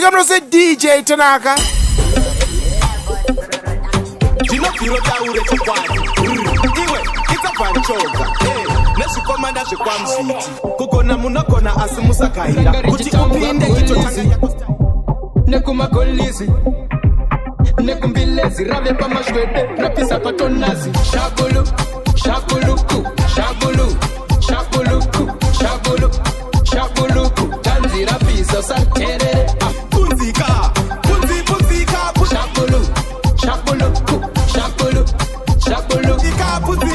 up to say DJ Tanaka. Kukona munakona asimusa kaida kuti upinde hicho tanga nekuma kolisi nekumbilezi rave pa mashwede napisa patonazi shabulu shabuluku shabulu shabuluku shabulu shabuluku tanzira pisa santere punzika punzika shabulu shabuluku shabulu shabulu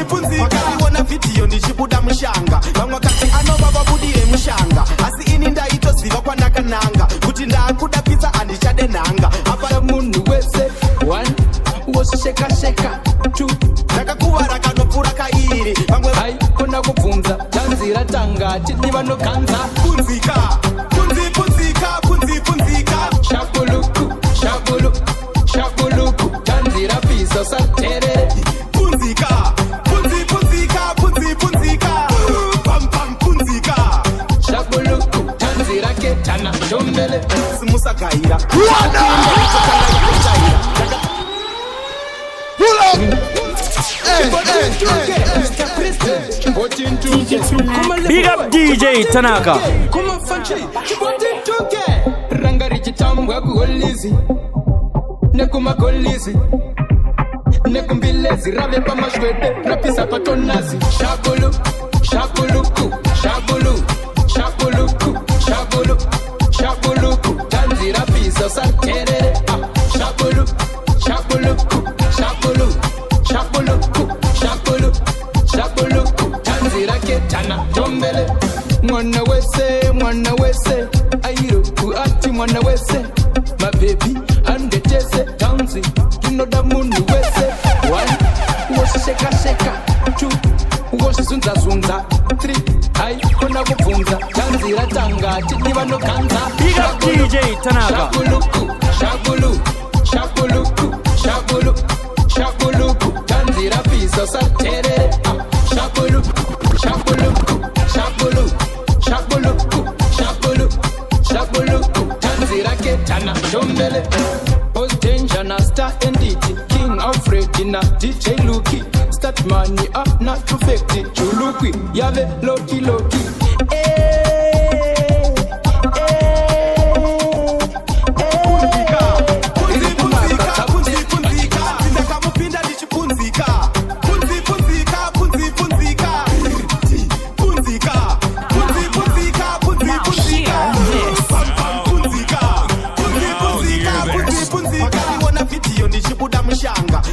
punzika wana video ndichibuda mushanga vamwe kati anova babudire mushanga asi ini ndaitoziva kwanakananga kuti ndakuda pizza andichade nanga apa munhu wese 1 wosheka sheka 2 ndakakuvara kanopfura kairi vamwe hai kona kubvunza tanzira tanga tini vanoganza punzika shabuluku shabulu shabuluku tanzira pizza santere punzika pam pam punzika shabuluku tanzira ketana dombele simusa kaira Big up DJ Tanaka. Rangari chitambwa kuholizi nekuma kolisi nekumbilezi rave pa mashwede napisa patonazi shabulu shabuluku shabulu shabuluku shabulu shabuluku tanzira pisa santere shabulu shabuluku shabulu shabuluku shabulu shabuluku tanzira ketana dombele mwana wese ayiro kuati mwana wese my baby andetese tanzi you know that munhu wese 1 wosheka 2 woshizunza 3 hai kona kubvunza tanzira tanga tini vanoganza Big up DJ Tanaka. Shabuluku tanzira pizza santere shabuluku tanzira ketana dombele Post danger na star enditi king of Riddim na DJ Luki start money up not to fake it chulukwi yave loki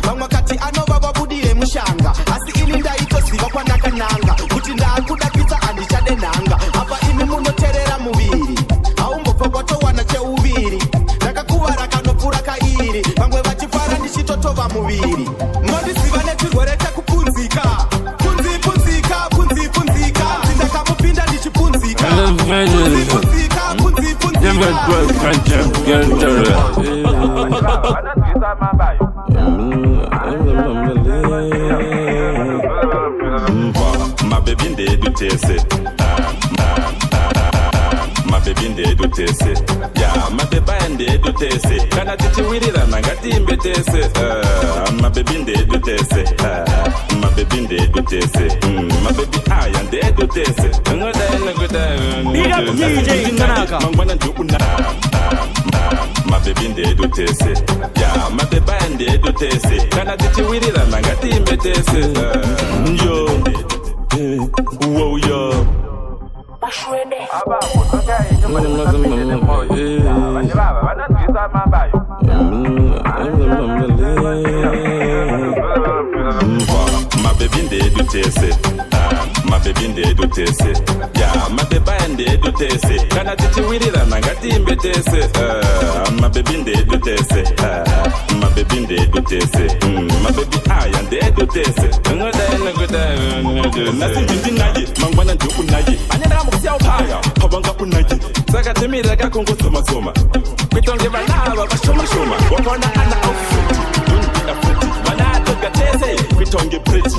vamwe kati anova babudire mushanga asi ini ndaitoziva kwanakananga kuti ndakuda pizza andichade nanga apa imi munoterera muviri haumbobva kwatowana cheuviri ndakakuvara kanopfura kairi vamwe vachifara ndichitotova muviri modiziva nechirwere chekupunzika punzika ndakamupinda ndichipunzika My baby they do taste. My baby they do taste. Yeah, my baby and they do taste. Can I teach you with it? I'm not getting better. My baby they do taste. My baby they do taste. My baby I and they do taste. Big up DJ Tanaka. My baby they do taste. Yeah, my baby and they do taste. Can I teach you with it? I'm not getting better. Yo, whoa yo. Mashwede. My baby they do taste. My baby they do taste. Yeah, my baby and they do taste. Can I teach you with it? I'm not getting better. My baby they do taste. My baby they do taste. My baby I and they do taste. Nothing to deny it. Mangwana njuku nayi. Anyana muksia utaya. Pabanga kunayi. Saka temira kakongo soma soma. Kwitonge banaba bashoma shoma. Wakona ana outfit. Don't be afraid. Banato gateze. Kwitonge pretty.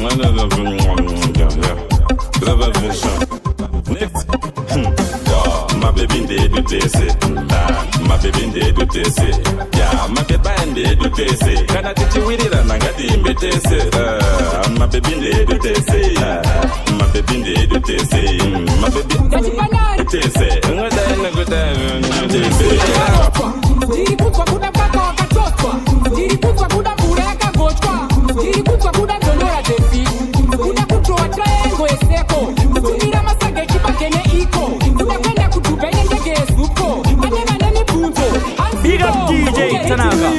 Next. My baby they do taste. My baby they do edutese. Yeah, my baby and the edutese. Can I teach you with it and I got the imbetese? My baby in the edutese. My baby in the edutese. My baby in the edutese. Diri kutwa kuda paka wakachotwa. Diri kutwa kuda mbura yakagochwa. Diri kutwa kuda donora defi. Kuda kutoa triangle eseko. Kutumira masage chipakene iko. Kuda kwenda kutubene ndege esuko. Ane mipunzo. Big up DJ Tanaka.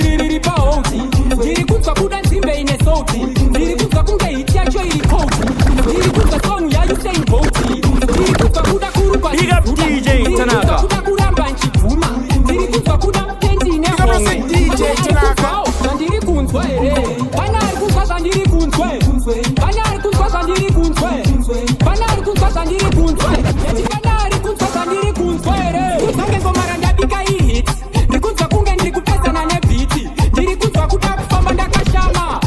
Diri kutwa kuda nzimbe ine sauti. Diri kutwa kunge itiacho ili koti. Diri kutwa sonu ya Usain Bolt. Diri kutwa kuda kurupa. Big up DJ Tanaka. Kuda kuramba nchipuma. Diri kutwa kuda DJ Tanaka. Sandiri kunzwe, banari kunzwa sandiri kunzwe, banari kunzwa sandiri kunzwe, banari kunzwa sandiri kunzwe, banari kunzwa sandiri kunzwe. Sange ngomara ndabika hit, ndikunzwa kunge ndiri kupesa na nebiti, ndiri kunzwa kuda kufamba ndakashama,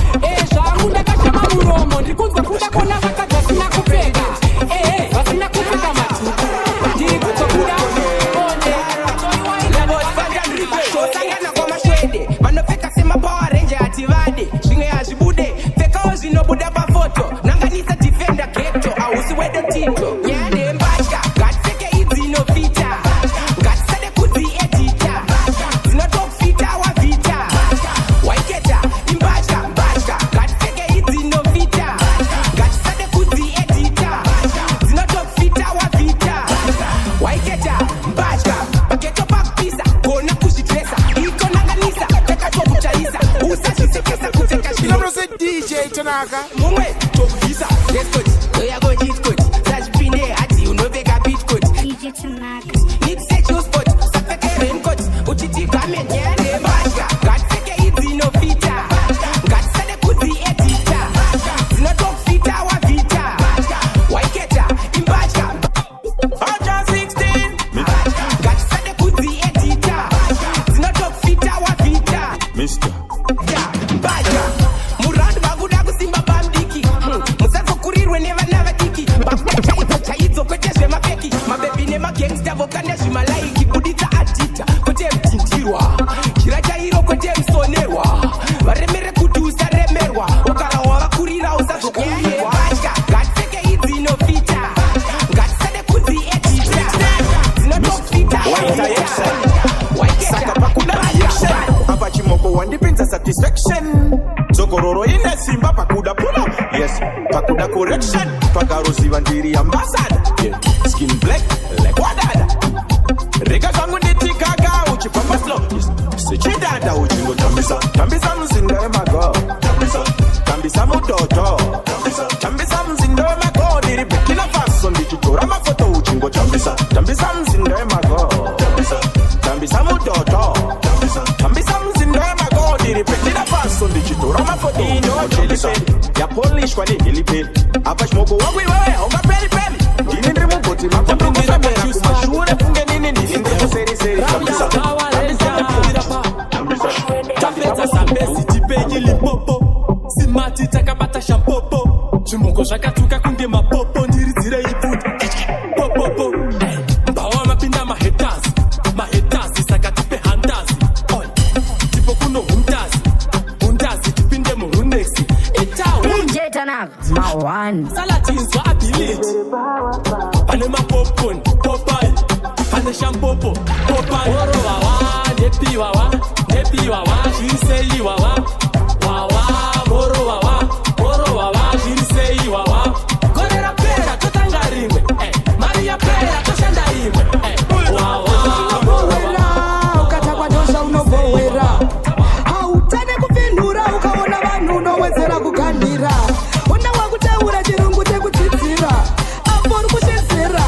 zvangu ndakashama muromo, ndiri kunzwa kuda kona vakadza sina kupeka, vasina kupeka matuku, ndiri kunzwa kuda one, Sangana kwa Mashwede vanopfeka sema Power Ranger ativade zvimwe hazvibude pfekawo zvinobuda pafoto nanganisa defender ghetto ausi wedo tito nyane mbatya ngatipfeke idzi inofita ngatisade kudziedita dzinotofita wavita waiketa imbatya ngatipfeke idzi inofita ngatisade kudziedita dzinotofita wavita waiketa mbatya pageto pakupisa kona kuzvidresa ikonanganisa takatokuchaisa usazvisekesa kuteka DJ Tanaka. mumwe tokuvhisa rescot oyakochitkot sazvipinde hati unoveka bitkot DJ Tanaka. nitsechuspot usapfeke rencot uchiti gamen nyane mbatya ngatipfeke idzi inofita ngatisade kudziedita dzinotofita wavita waiketa imbatya aja 16 ngatisade kudziedita dzinotofita wavita Mister. mbatya muraundi vakuda kusimba bamdiki musazokurirwe nevana vadiki bakuda chaidzo kwete zvemapeki mabebi nemagangsta vokanda zvimalaiki buditsa adhita kwete mtindirwa jira chairo kwete musonerwa varemere kuti usaremerwa ukarawa vakurira usazokurirwa ngatipfeke idzi inofita ngatisade kudziedita dzinotofita saka pakuda action apa chimoko wandipinza satisfaction dzokororo ine simba pakuda pulo yes pakuda correction pakaruziva ndiri ambasada skin black like wadada rega zvangu nditikaga uchifamba slow sechidada uchingotambisa mzinda wemago tambisa mutoto tambisa mzinda wemago ndiri Burkina Faso ndichitora mafoto uchingotambisa mzinda wemago tambisa mutoto tambisa mzinda wemago ndiri Burkina Faso ndichitora mafoto yapolishwa nehilipeli apa chimoko wangu iwewe haungaperi ndini ndiri mugoti makondokufembera kumashure funge nini ndiri ndikuseriseri tapedza zambezi tipeki limpopo simati takabata shampopo zvimoko zvakatuka kunge mapopo ndiridzire iputi popopo mbawa mapinda mahetazi saka tipe handazi tipo kuno hundazi tipinde muhunexi DJ Tanaka. Mawan. salatinzwa ability pane mapopcorn popai pane shampopo popai orowawa nepiwawa zviriseiwawa morowawa zviriseiwawa gorera pera totanga rimwe mari yapera toshanda imwe ukatakwa dosha unobhowera hautane kupindura ukaona vanhu unowedzera kugandira una wakutaura chirungu chekudzidzira apo uri kushedzera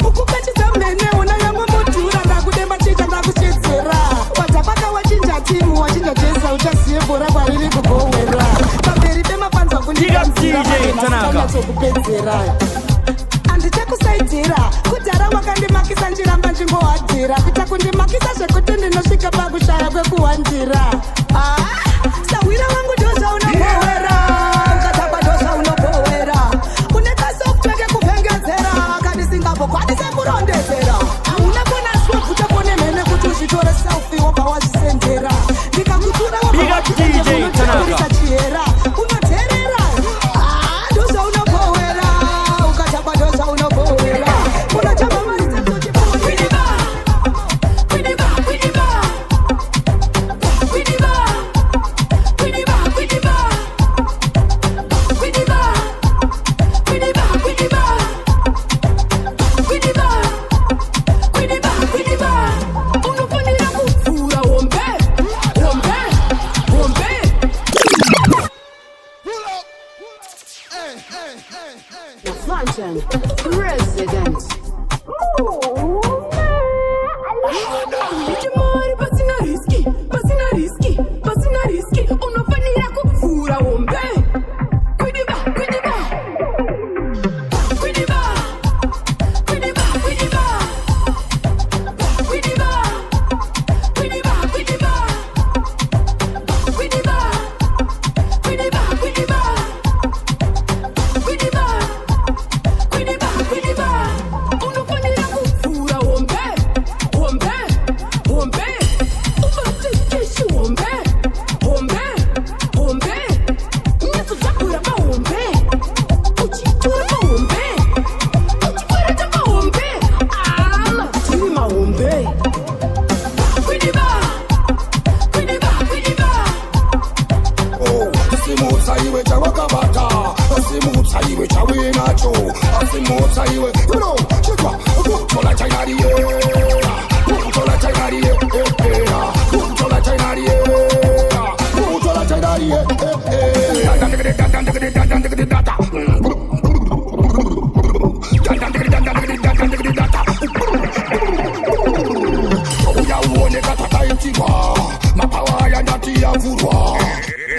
ukukachidza mhene una yamwe mudhura ndakudemba chicha ndakushedzera wadzapaka wachinja timu wachinja jesa uchaziye bhora kwariri kubhowera pamberi pemapanzwa kundiaokupedzera andichakusaidzira kudhara wakandimakisa njiramba njingohadhira kuita kundimakisa zvekuti ndinosvika pakushaya kwekuhandira sawira wangu doza unobhowera ukatakwa doza unobhowera une kasoftware kekupengedzera kandisingambokwanisa kurondedzera hauna kona svebvuta kone mhene kuti uzvitore selfi wobva wazvisera Production, Resident. Pasina riski, unofanira kufura wombe. Kwidiba.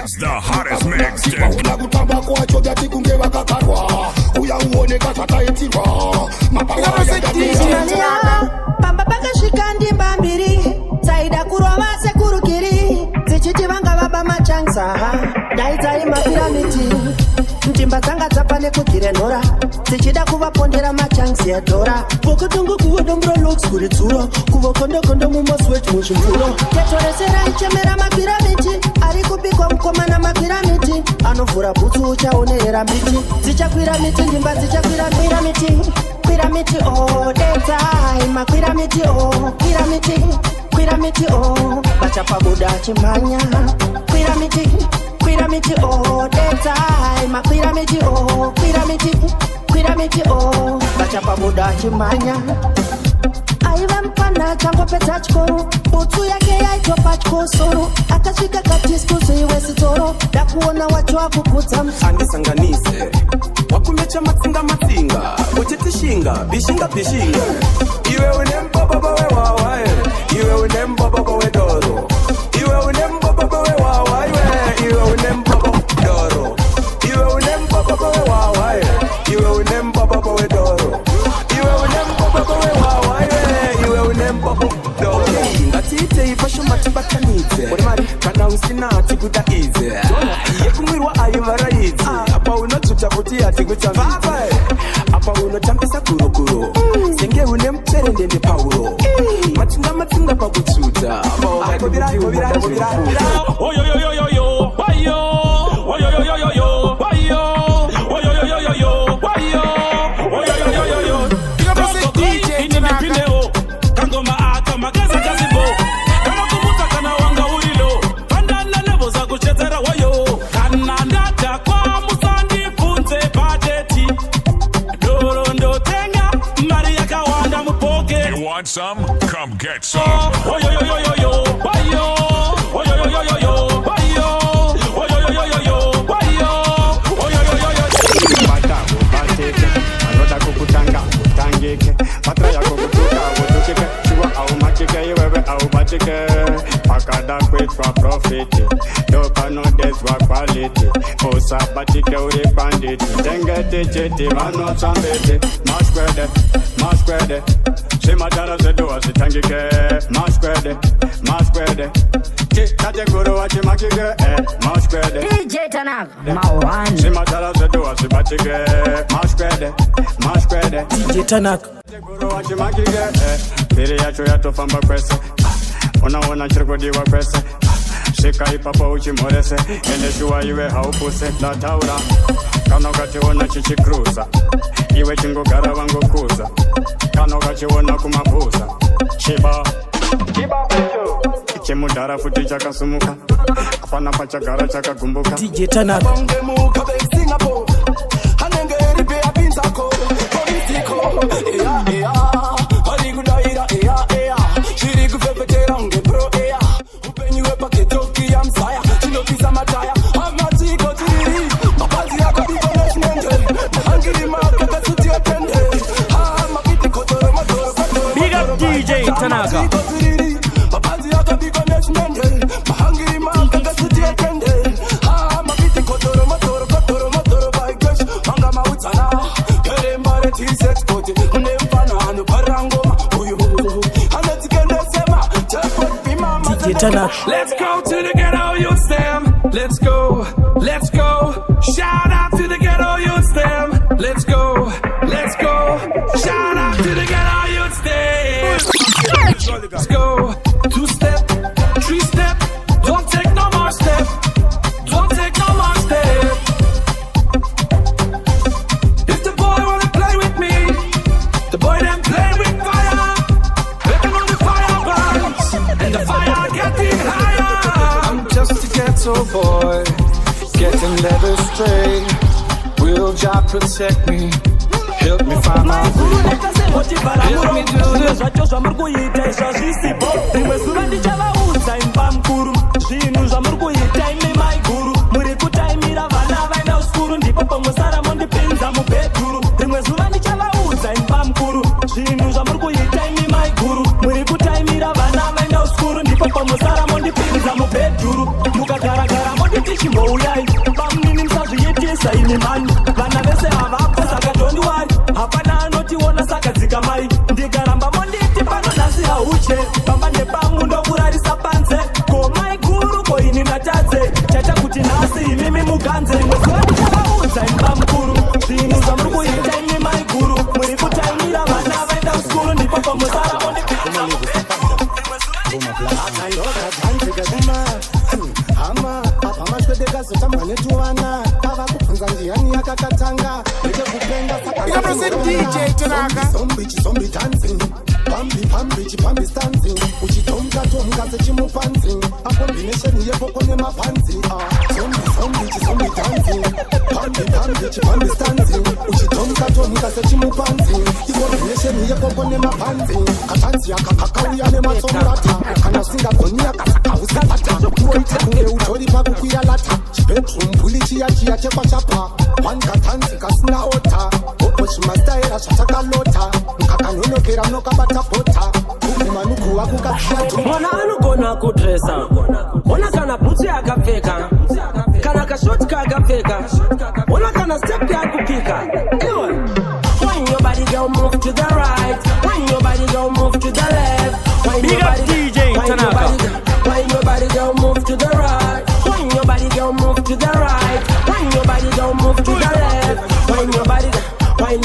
It's the hottest mixtape. Pamba pakashikandi mbambiri Taida kurova sekurukiri Tichiti vanga vaba machansa Daidai mapiramiti Mtimba zanga zapane kugire nora Tichida kuvapondera machansi ya dora Vokotongo kuwa dombro looks kuritsuro Kuwa kondo mumbo switch mushimfuro Ketoresera ichemera mapiramiti Ari kupikwa mkoma na mapiramiti Anofura putu uchaonerera miti Tichakwira miti ndimba tichakwira miti Piramidi oh, daytime Piramidi oh, piramidi oh Bachapa buda chimanya Piramidi oh, daytime Piramidi oh Bachapa buda chimanya Aiva mpana chango peta chikoro Utu yake ya itopa chikosoro Akashika katisku siwe sitoro Dakuona watu wakukuta Andi sanganise Wakumecha matsinga Uchitishinga, bishinga Iwe unembo baba we wawa Iwe unembo baba we doro Iwe unembo baba we wawa Iwe unembo baba doro Iwe unembo baba we wawa Iwe unembo baba we doro Iwe unembo baba we wawa Iwe unembo baba doro Ngatite ifasho matibakanite Kana usinati kuda ize Iye kumwirwa ayivarayize Apa unotuchavuti ati kuchambite Apa unochambisa kurukuru Senge unemchere ndende pauro Matsinga pakuchuta Apa bira Oyoyoyoyoyo Wayo Oyoyoyoyoyo Wayo Oyoyoyoyoyo Wayo Oyoyoyoyoyo Koko DJ Pineo Kangoma aka magaza kazibo Kama kumuta kana wanga urilo Pandala levo za kuchetera wayo Kana ndata kwa musandi funze budgeti Dorondo tenga Maria kawanda mupoke You want some? Come get some. Oyoyoyoyoyo Wayo Oyoyoyoyoyo Wayo Oyoyoyoyoyo Wayo Oyoyoyoyoyo Bata kubateke Anoda kukutanga utangeke Patra ya kukutuka utukike Chua au machike iwewe au batike Pakada kwetwa profiti Dopa no deswa quality Osa batike uri banditi Tengete cheti vano sambete Mashwede Shimadara zedoa sitangike Mashwede Kate guru wachi makike Mashwede DJ Tanaka, Mawan. Shimadara zedoa sibatike Mashwede DJ Tanaka Kate guru wachi makike Piri yacho yatofamba kwese Ona chirikodiwa kwese Shika ipapa uchimorese Ende shuwa iwe haupuse La taura Kano kachiona chichikruza Iwe chingogara vangokuza Kano kachiona kumabuza Shiba pecho Chemudara futi chakasumuka Apana pachagara chakagumbuka DJ Tanaka Bangemuka be Singapore Hanenge ripe apinzako Politiko Haligudaira Shirigu fefeterange bro Upenyiwe paketoki ya msaya Chinopisa mataya Amatiko tiri Mapazi yako biko nesmente Hangiri maka kasutia Tanaka. Let's go to the ghetto youth stem. Let's go, let's go. Shout out to the ghetto youth stem. Let's go, let's go. Shout out to the ghetto youth stem. Let's go. 2-step, 3-step. Don't take no more step. Don't take no more step. If the boy wanna play with me, the boy then play with fire. Let them know the fire burns and the fire getting higher. I'm just a ghetto boy, getting led astray. Will Jah protect me? Help me find my way. Help me do this. Hapana noti wona saka zikamai ndigaramba monditi pano nasi hauche pambane pangu ndokurarisa panze komai guru koini natadze chacha kuti nasi imimi muganze mwezwani chavaudza imba mukuru zvinhu zvamuri kuita imi mai guru muri kutaimira vana vaenda kuskuru ndipo pamusara mondipinza hama apa Mashwede kazotamba netuwana ava kubvunza ndiani yakakatanga nekekupenga DJ Tanaka. Zombie dancing. Pambi stancing. Uchitomka sechimupanzing. A combination yepoko nemapanzi. Zombie dancing. Pambi stancing. Uchitomka sechimupanzing. A combination yepoko nemapanzing. Katanzi akakauya nematsomurata. Kana singagoni akasaka usapata. Kuoita utori pakukwira lata. Bedroom bully chia chekwa chapa. One katanzi kasina ota. Chimastaera chatakalota mkakanonokera mnokabata pota ukumanukuwa kukasiatu mwana anogona kudresa ona kana butsi akapfeka kana kashoti kakapfeka ona kana step yakupika when your body go move to the right when your body go move to the left when your body DJ Tanaka when your body go move to the right when your body go move to the right when your body go move to the left when your body Wine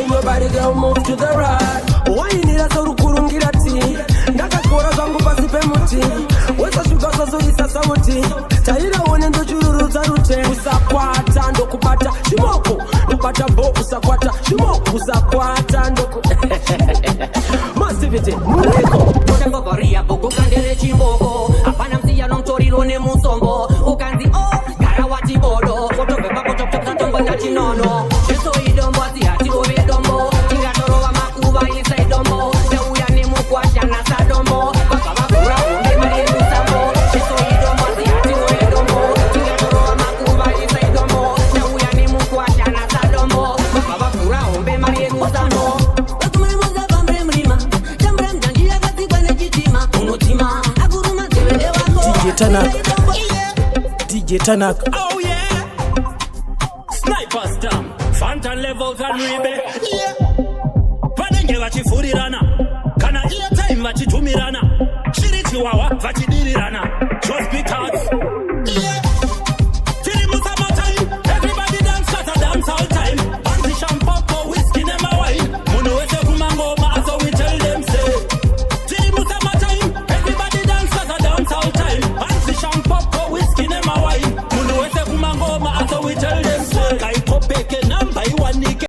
your body, girl, move to the right. Wine ila sorukurungira ti. Ndakakora zangu pasi pemuti. Wesa shuka sazoisa sauti. Taira one ndo chururu zarute. Usakwata ndo kupata shimoko. Nupata bo usakwata shimoko. Usakwata ndo ku. Masivite, muleko. Kodembo varia boko kandere chimboko. Apana msiya nomtoriro ne musombo. Ukanzi garawati bodo. Koto pepa koto peta tombo na chinono. DJ Tanaka. Oh yeah. Sniper stamp. Fanta levels and ribe. Yeah. Vanenge vachifurirana. Kana iya time vachitumirana. Shiri chiwawa vachidirirana. Just because